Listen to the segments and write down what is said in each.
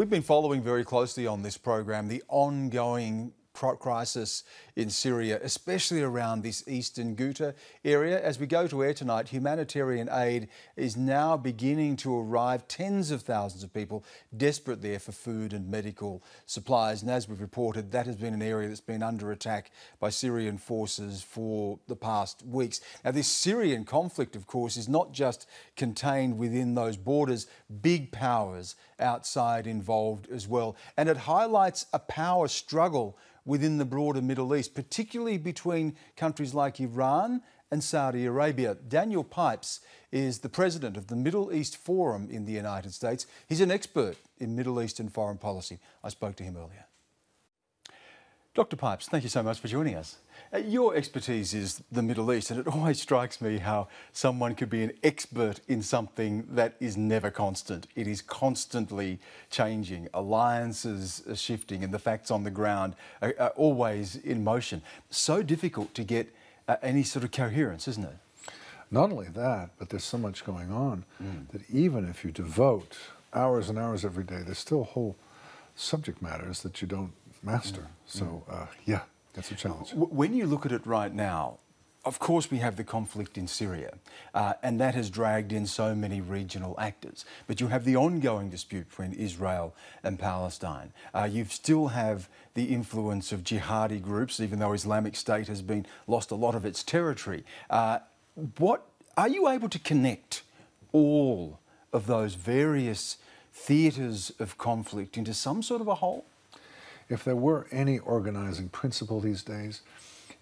We've been following very closely on this program the ongoing crisis in Syria, especially around this eastern Ghouta area. As we go to air tonight, humanitarian aid is now beginning to arrive. Tens of thousands of people desperate there for food and medical supplies. And as we've reported, that has been an area that's been under attack by Syrian forces for the past weeks. Now, this Syrian conflict, of course, is not just contained within those borders. Big powers outside involved as well. And it highlights a power struggle within the broader Middle East, particularly between countries like Iran and Saudi Arabia. Daniel Pipes is the president of the Middle East Forum in the United States. He's an expert in Middle Eastern foreign policy. I spoke to him earlier. Dr. Pipes, thank you so much for joining us. Your expertise is the Middle East, and it always strikes me how someone could be an expert in something that is never constant. It is constantly changing. Alliances are shifting, and the facts on the ground are always in motion. So difficult to get any sort of coherence, isn't it? Not only that, but there's so much going on that even if you devote hours and hours every day, there's still whole subject matters that you don't master. So, yeah, that's a challenge. When you look at it right now, of course we have the conflict in Syria, and that has dragged in so many regional actors. But you have the ongoing dispute between Israel and Palestine. You still have the influence of jihadi groups, even though Islamic State has lost a lot of its territory. What are you able to connect all of those various theatres of conflict into some sort of a whole? If there were any organizing principle these days,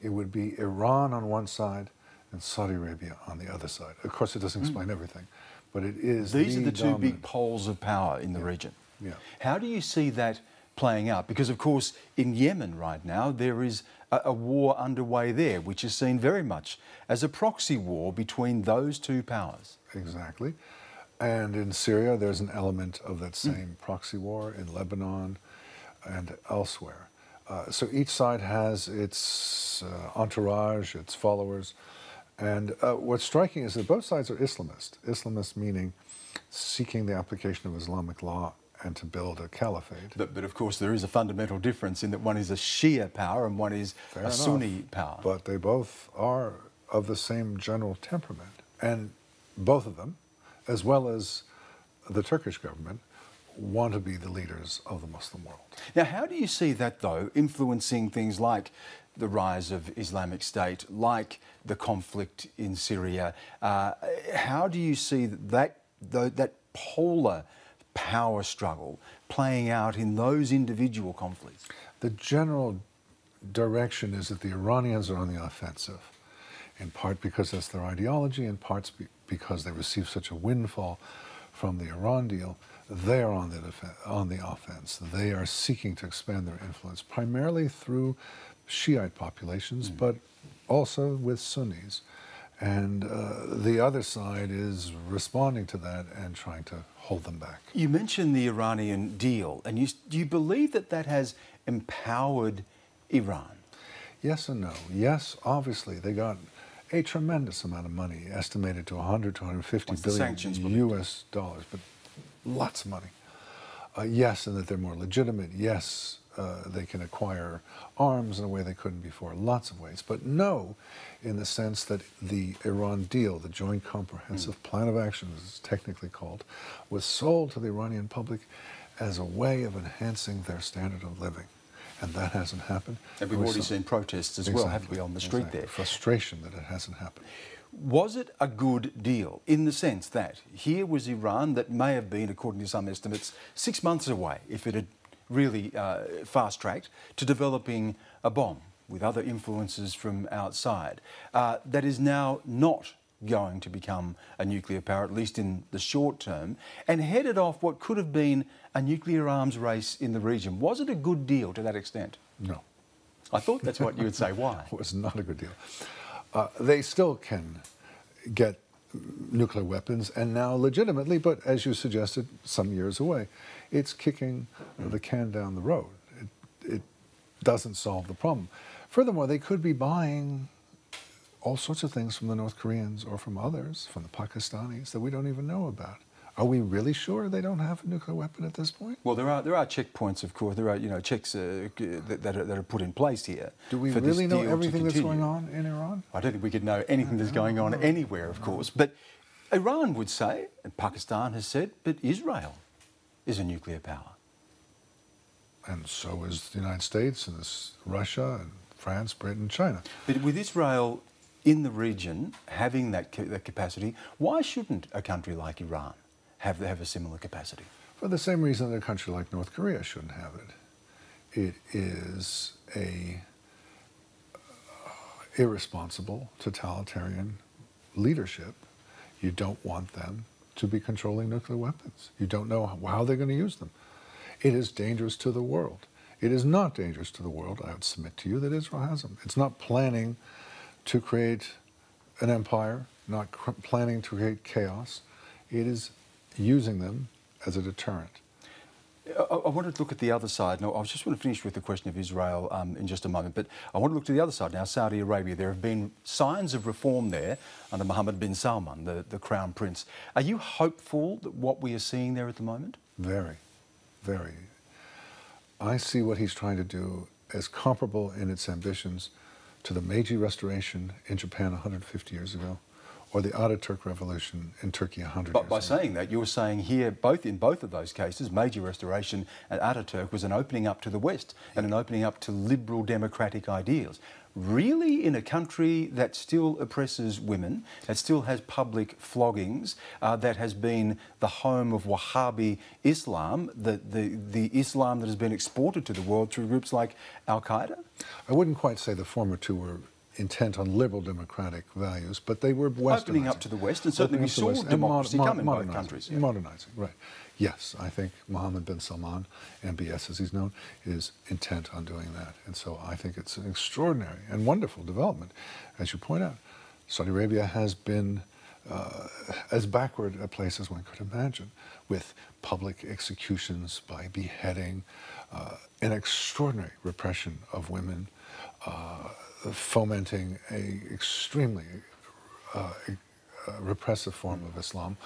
it would be Iran on one side and Saudi Arabia on the other side. Of course, it doesn't explain everything, but it is These are the two dominant big poles of power in the region. Yeah. How do you see that playing out? Because, of course, in Yemen right now, there is a war underway there, which is seen very much as a proxy war between those two powers. Exactly. And in Syria, there's an element of that same proxy war in Lebanon and elsewhere. So each side has its entourage, its followers. And what's striking is that both sides are Islamist. Islamist meaning seeking the application of Islamic law and to build a caliphate. But of course, there is a fundamental difference in that one is a Shia power and one is a Sunni power. But they both are of the same general temperament. And both of them, as well as the Turkish government, want to be the leaders of the Muslim world. Now, how do you see that, though, influencing things like the rise of Islamic State, like the conflict in Syria? How do you see that polar power struggle playing out in those individual conflicts? The general direction is that the Iranians are on the offensive, in part because that's their ideology, in parts because they received such a windfall from the Iran deal. They are on the offense. They are seeking to expand their influence, primarily through Shiite populations, but also with Sunnis. And the other side is responding to that and trying to hold them back. You mentioned the Iranian deal, and do you believe that that has empowered Iran? Yes and no. Yes, obviously, they got a tremendous amount of money, estimated to 100 to 150 billion US dollars, but lots of money. Yes, and that they're more legitimate. Yes, they can acquire arms in a way they couldn't before, lots of ways. But no, in the sense that the Iran deal, the Joint Comprehensive Plan of Action, as it's technically called, was sold to the Iranian public as a way of enhancing their standard of living. And that hasn't happened. And we've already seen protests as well, haven't we, on the street there? Frustration that it hasn't happened. Was it a good deal in the sense that here was Iran that may have been, according to some estimates, 6 months away, if it had really fast-tracked, to developing a bomb with other influences from outside, that is now not going to become a nuclear power, at least in the short term, and headed off what could have been a nuclear arms race in the region? Was it a good deal to that extent? No. I thought that's what you would say. Why? It was not a good deal. They still can get nuclear weapons, and now legitimately, but as you suggested, some years away. It's kicking the can down the road. It doesn't solve the problem. Furthermore, they could be buying all sorts of things from the North Koreans or from others, from the Pakistanis, that we don't even know about. Are we really sure they don't have a nuclear weapon at this point? Well, there are checkpoints, of course. There are checks that are put in place here. Do we really know everything that's going on in Iran? I don't think we could know anything that's going on anywhere, of course. But Iran would say, and Pakistan has said, but Israel is a nuclear power. And so is the United States, and Russia, and France, Britain, China. But with Israel in the region having that capacity, why shouldn't a country like Iran have a similar capacity? For the same reason that a country like North Korea shouldn't have it. It is a irresponsible, totalitarian leadership. You don't want them to be controlling nuclear weapons. You don't know how they're going to use them. It is dangerous to the world. It is not dangerous to the world, I would submit to you, that Israel has them. It's not planning to create an empire, not planning to create chaos. It is using them as a deterrent. I want to look at the other side. Now, I just want to finish with the question of Israel in just a moment, but I want to look to the other side now, Saudi Arabia. There have been signs of reform there under Mohammed bin Salman, the Crown Prince. Are you hopeful that what we are seeing there at the moment? Very, very. I see what he's trying to do as comparable in its ambitions to the Meiji Restoration in Japan 150 years ago, or the Ataturk Revolution in Turkey 100 years ago. But by saying that, you're saying here, in both of those cases, Meiji Restoration and Ataturk was an opening up to the West and an opening up to liberal democratic ideals. Really, in a country that still oppresses women, that still has public floggings, that has been the home of Wahhabi Islam, the Islam that has been exported to the world through groups like Al-Qaeda? I wouldn't quite say the former two were intent on liberal democratic values, but they were westernizing. Opening up to the West, and certainly we saw democracy come in both countries. Yeah. Modernizing, right. Yes, I think Mohammed bin Salman, MBS as he's known, is intent on doing that. And so I think it's an extraordinary and wonderful development. As you point out, Saudi Arabia has been as backward a place as one could imagine, with public executions by beheading, an extraordinary repression of women, fomenting an extremely repressive form of Islam.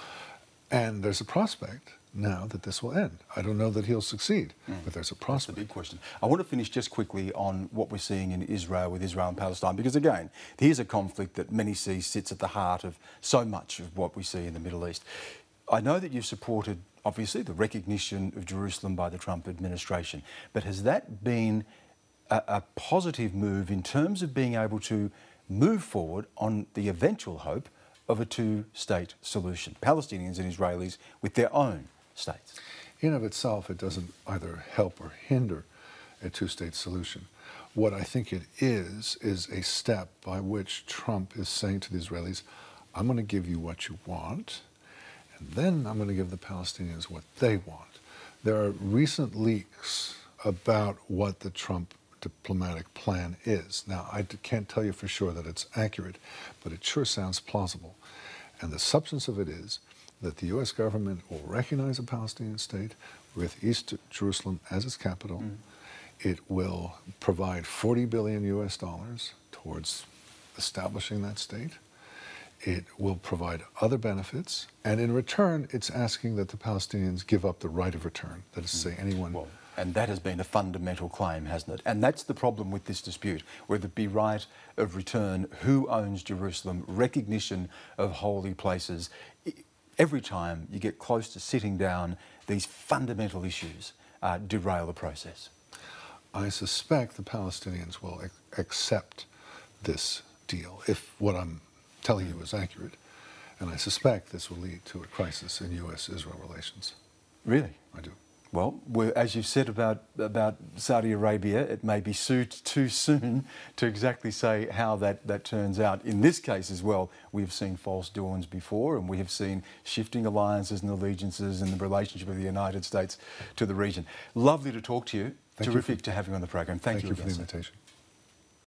And there's a prospect now that this will end. I don't know that he'll succeed, but there's a prospect. That's the big question. I want to finish just quickly on what we're seeing in Israel with Israel and Palestine, because again, here's a conflict that many see sits at the heart of so much of what we see in the Middle East. I know that you've supported, obviously, the recognition of Jerusalem by the Trump administration, but has that been a positive move in terms of being able to move forward on the eventual hope of a two-state solution, Palestinians and Israelis with their own states? In of itself, it doesn't either help or hinder a two-state solution. What I think it is a step by which Trump is saying to the Israelis, I'm going to give you what you want, and then I'm going to give the Palestinians what they want. There are recent leaks about what the Trump diplomatic plan is. Now, I can't tell you for sure that it's accurate, but it sure sounds plausible. And the substance of it is that the U.S. government will recognize a Palestinian state with East Jerusalem as its capital. It will provide $40 billion US towards establishing that state. It will provide other benefits, and in return, it's asking that the Palestinians give up the right of return. That is to say, anyone. Well, and that has been a fundamental claim, hasn't it? And that's the problem with this dispute, whether it be right of return, who owns Jerusalem, recognition of holy places. Every time you get close to sitting down, these fundamental issues derail the process. I suspect the Palestinians will accept this deal if what I'm telling you is accurate, and I suspect this will lead to a crisis in U.S.-Israel relations. Really? I do. Well, as you've said about Saudi Arabia, it may be too soon to exactly say how that turns out. In this case as well, we have seen false dawns before, and we have seen shifting alliances and allegiances in the relationship of the United States to the region. Lovely to talk to you. Terrific to have you on the program. Thank you for the invitation.